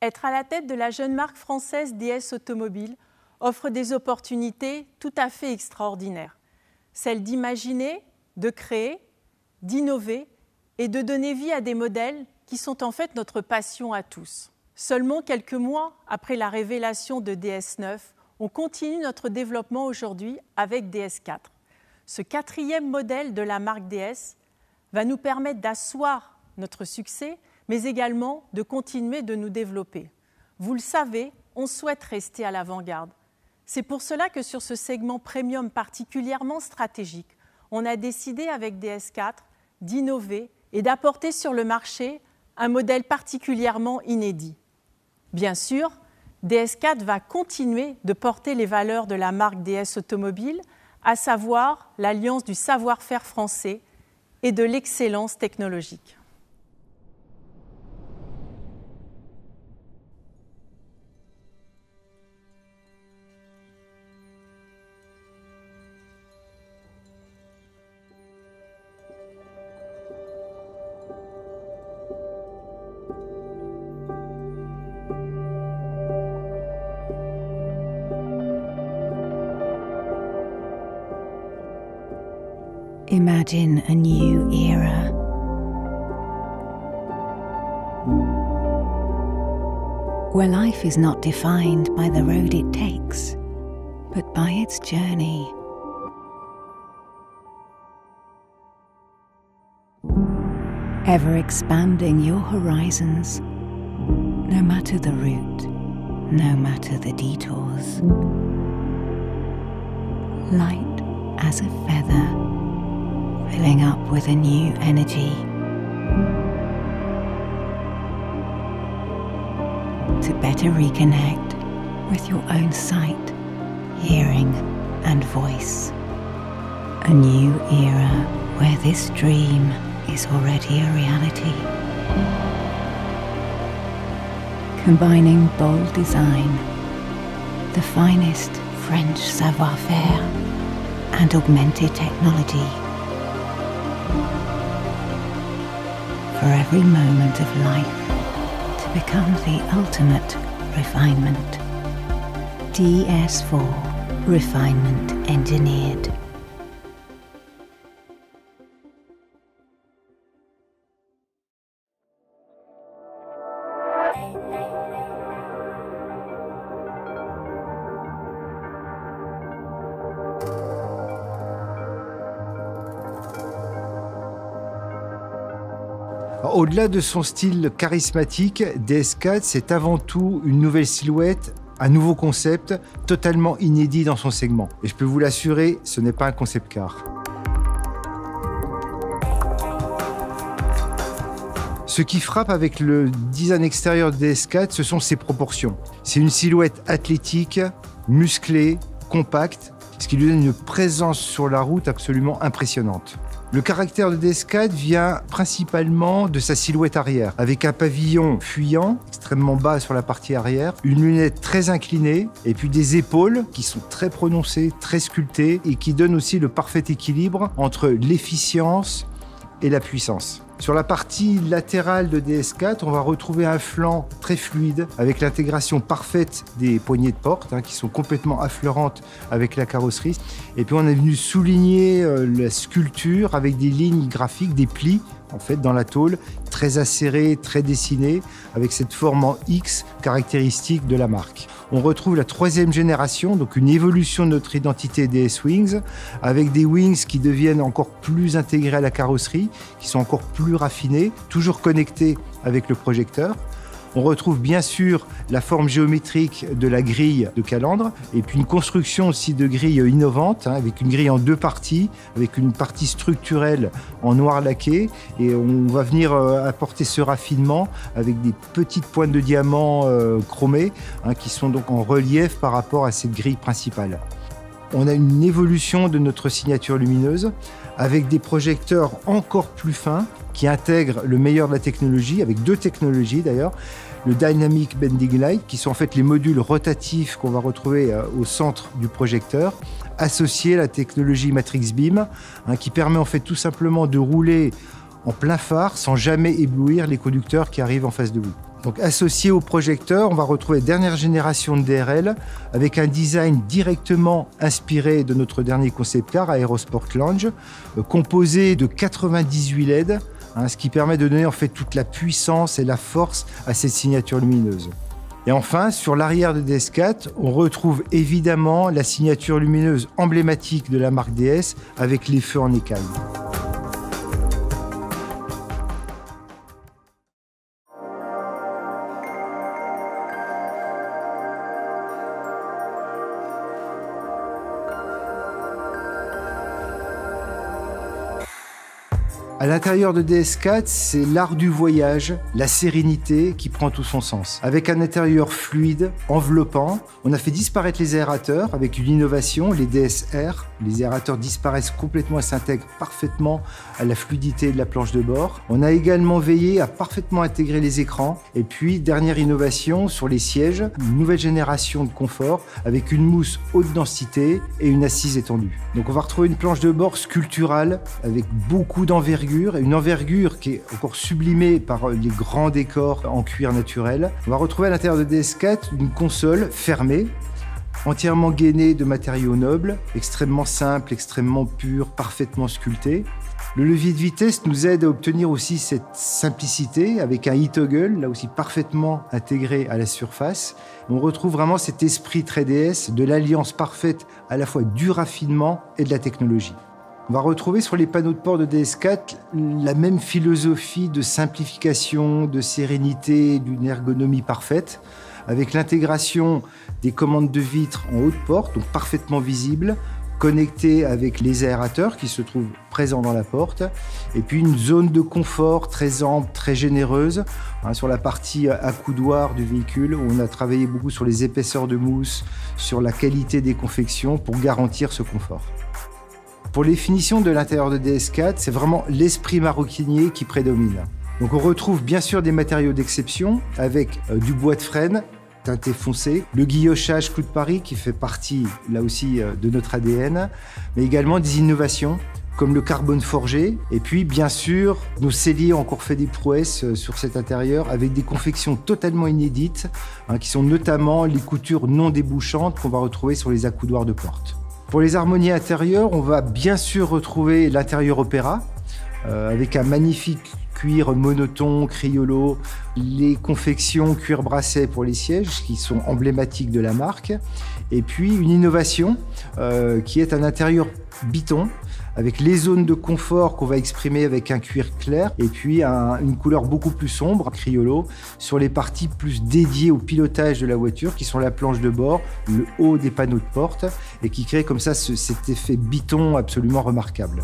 Être à la tête de la jeune marque française DS Automobile offre des opportunités tout à fait extraordinaires. Celle d'imaginer, de créer, d'innover et de donner vie à des modèles qui sont en fait notre passion à tous. Seulement quelques mois après la révélation de DS9, on continue notre développement aujourd'hui avec DS4. Ce quatrième modèle de la marque DS va nous permettre d'asseoir notre succès, mais également de continuer de nous développer. Vous le savez, on souhaite rester à l'avant-garde. C'est pour cela que sur ce segment premium particulièrement stratégique, on a décidé avec DS4 d'innover et d'apporter sur le marché un modèle particulièrement inédit. Bien sûr, DS4 va continuer de porter les valeurs de la marque DS Automobile, à savoir l'alliance du savoir-faire français et de l'excellence technologique. Imagine a new era. Where life is not defined by the road it takes, but by its journey. Ever expanding your horizons, no matter the route, no matter the detours. Light as a feather, filling up with a new energy. To better reconnect with your own sight, hearing and voice. A new era where this dream is already a reality. Combining bold design, the finest French savoir-faire and augmented technology. For every moment of life to become the ultimate refinement. DS4 Refinement Engineered. Au-delà de son style charismatique, DS4, c'est avant tout une nouvelle silhouette, un nouveau concept totalement inédit dans son segment. Et je peux vous l'assurer, ce n'est pas un concept car. Ce qui frappe avec le design extérieur de DS4, ce sont ses proportions. C'est une silhouette athlétique, musclée, compacte, ce qui lui donne une présence sur la route absolument impressionnante. Le caractère de DS4 vient principalement de sa silhouette arrière, avec un pavillon fuyant, extrêmement bas sur la partie arrière, une lunette très inclinée, et puis des épaules qui sont très prononcées, très sculptées, et qui donnent aussi le parfait équilibre entre l'efficience et la puissance. Sur la partie latérale de DS4, on va retrouver un flanc très fluide avec l'intégration parfaite des poignées de porte qui sont complètement affleurantes avec la carrosserie. Et puis on est venu souligner la sculpture avec des lignes graphiques, des plis en fait dans la tôle, très acérés, très dessinés, avec cette forme en X caractéristique de la marque. On retrouve la troisième génération, donc une évolution de notre identité DS Wings, avec des wings qui deviennent encore plus intégrés à la carrosserie, qui sont encore plus raffinés, toujours connectés avec le projecteur. On retrouve bien sûr la forme géométrique de la grille de calandre et puis une construction aussi de grille innovante avec une grille en deux parties, avec une partie structurelle en noir laqué et on va venir apporter ce raffinement avec des petites pointes de diamant chromées qui sont donc en relief par rapport à cette grille principale. On a une évolution de notre signature lumineuse avec des projecteurs encore plus fins qui intègrent le meilleur de la technologie, avec deux technologies d'ailleurs, le Dynamic Bending Light, qui sont en fait les modules rotatifs qu'on va retrouver au centre du projecteur, associés à la technologie Matrix Beam, qui permet en fait tout simplement de rouler en plein phare sans jamais éblouir les conducteurs qui arrivent en face de vous. Donc associé au projecteur, on va retrouver la dernière génération de DRL avec un design directement inspiré de notre dernier concept car Aerosport Lounge, composé de 98 LED, ce qui permet de donner en fait toute la puissance et la force à cette signature lumineuse. Et enfin, sur l'arrière de DS4, on retrouve évidemment la signature lumineuse emblématique de la marque DS avec les feux en écaille. À l'intérieur de DS4, c'est l'art du voyage, la sérénité qui prend tout son sens. Avec un intérieur fluide, enveloppant, on a fait disparaître les aérateurs avec une innovation, les DSR. Les aérateurs disparaissent complètement et s'intègrent parfaitement à la fluidité de la planche de bord. On a également veillé à parfaitement intégrer les écrans. Et puis, dernière innovation, sur les sièges, une nouvelle génération de confort avec une mousse haute densité et une assise étendue. Donc on va retrouver une planche de bord sculpturale avec beaucoup d'envergure, et une envergure qui est encore sublimée par les grands décors en cuir naturel. On va retrouver à l'intérieur de DS4 une console fermée, entièrement gainée de matériaux nobles, extrêmement simple, extrêmement pur, parfaitement sculpté. Le levier de vitesse nous aide à obtenir aussi cette simplicité avec un e-toggle, là aussi parfaitement intégré à la surface. On retrouve vraiment cet esprit très DS de l'alliance parfaite à la fois du raffinement et de la technologie. On va retrouver sur les panneaux de port de DS4 la même philosophie de simplification, de sérénité, d'une ergonomie parfaite, avec l'intégration des commandes de vitre en haute porte, donc parfaitement visibles, connectées avec les aérateurs qui se trouvent présents dans la porte, et puis une zone de confort très ample, très généreuse, sur la partie accoudoir du véhicule, où on a travaillé beaucoup sur les épaisseurs de mousse, sur la qualité des confections pour garantir ce confort. Pour les finitions de l'intérieur de DS4, c'est vraiment l'esprit maroquinier qui prédomine. Donc on retrouve bien sûr des matériaux d'exception avec du bois de frêne teinté foncé, le guillochage Clou de Paris qui fait partie là aussi de notre ADN, mais également des innovations comme le carbone forgé, et puis bien sûr nos selliers ont encore fait des prouesses sur cet intérieur avec des confections totalement inédites, qui sont notamment les coutures non débouchantes qu'on va retrouver sur les accoudoirs de porte. Pour les harmonies intérieures, on va bien sûr retrouver l'intérieur opéra, avec un magnifique cuir monoton, criollo, les confections cuir brasset pour les sièges, qui sont emblématiques de la marque, et puis une innovation qui est un intérieur biton, avec les zones de confort qu'on va exprimer avec un cuir clair, et puis une couleur beaucoup plus sombre, criollo, sur les parties plus dédiées au pilotage de la voiture, qui sont la planche de bord, le haut des panneaux de porte, et qui crée comme ça cet effet biton absolument remarquable.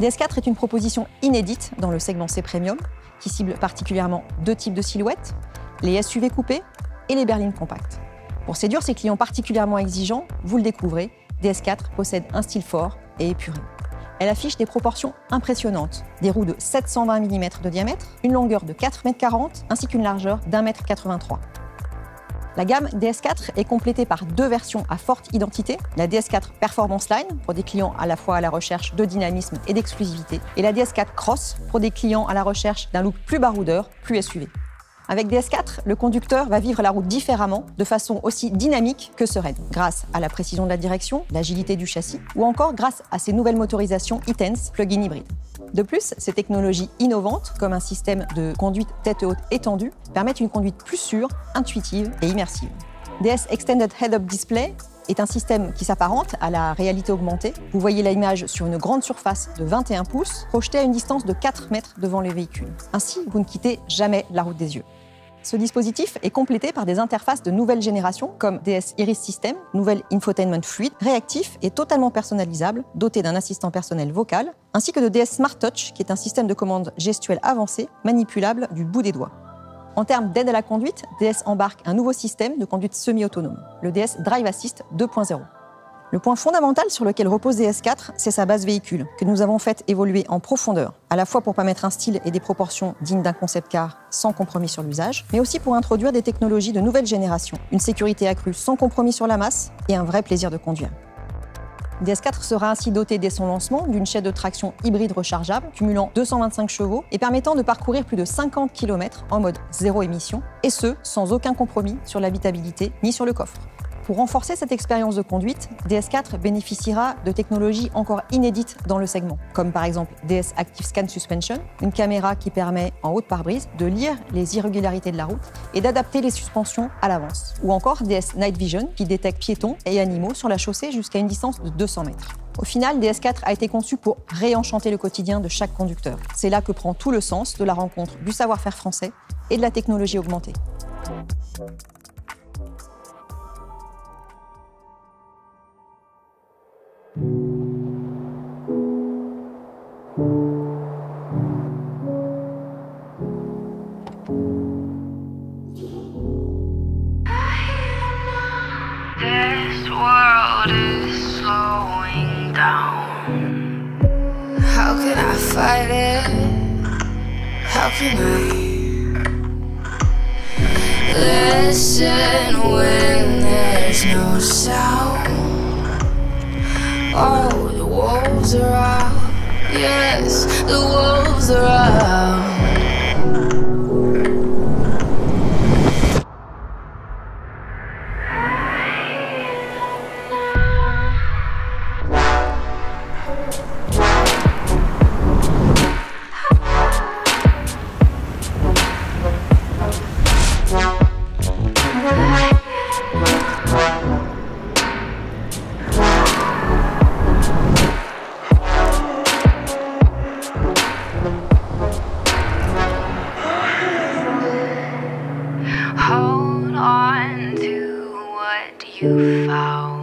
DS4 est une proposition inédite dans le segment C-Premium qui cible particulièrement deux types de silhouettes, les SUV coupés et les berlines compactes. Pour séduire ses clients particulièrement exigeants, vous le découvrez, DS4 possède un style fort et épuré. Elle affiche des proportions impressionnantes, des roues de 720 mm de diamètre, une longueur de 4,40 m ainsi qu'une largeur d'1,83 m. La gamme DS4 est complétée par deux versions à forte identité, la DS4 Performance Line pour des clients à la fois à la recherche de dynamisme et d'exclusivité, et la DS4 Cross pour des clients à la recherche d'un look plus baroudeur, plus SUV. Avec DS4, le conducteur va vivre la route différemment, de façon aussi dynamique que sereine, grâce à la précision de la direction, l'agilité du châssis, ou encore grâce à ses nouvelles motorisations e-Tense plug-in hybride. De plus, ces technologies innovantes, comme un système de conduite tête haute étendue, permettent une conduite plus sûre, intuitive et immersive. DS Extended Head-Up Display est un système qui s'apparente à la réalité augmentée. Vous voyez l'image sur une grande surface de 21 pouces, projetée à une distance de 4 mètres devant les véhicules. Ainsi, vous ne quittez jamais la route des yeux. Ce dispositif est complété par des interfaces de nouvelle génération comme DS Iris System, nouvel infotainment fluide, réactif et totalement personnalisable, doté d'un assistant personnel vocal, ainsi que de DS Smart Touch, qui est un système de commande gestuelle avancé, manipulable du bout des doigts. En termes d'aide à la conduite, DS embarque un nouveau système de conduite semi-autonome, le DS Drive Assist 2.0. Le point fondamental sur lequel repose DS4, c'est sa base véhicule, que nous avons fait évoluer en profondeur, à la fois pour permettre un style et des proportions dignes d'un concept car sans compromis sur l'usage, mais aussi pour introduire des technologies de nouvelle génération, une sécurité accrue sans compromis sur la masse et un vrai plaisir de conduire. DS4 sera ainsi doté dès son lancement d'une chaîne de traction hybride rechargeable, cumulant 225 chevaux et permettant de parcourir plus de 50 km en mode zéro émission, et ce, sans aucun compromis sur l'habitabilité ni sur le coffre. Pour renforcer cette expérience de conduite, DS4 bénéficiera de technologies encore inédites dans le segment, comme par exemple DS Active Scan Suspension, une caméra qui permet, en haut de pare-brise, de lire les irrégularités de la route et d'adapter les suspensions à l'avance, ou encore DS Night Vision, qui détecte piétons et animaux sur la chaussée jusqu'à une distance de 200 mètres. Au final, DS4 a été conçu pour réenchanter le quotidien de chaque conducteur. C'est là que prend tout le sens de la rencontre du savoir-faire français et de la technologie augmentée. This world is slowing down. How can I fight it? How can I listen when there's no sound? Oh, the wolves are out. Yes, the wolves are out. Hold on to what you found.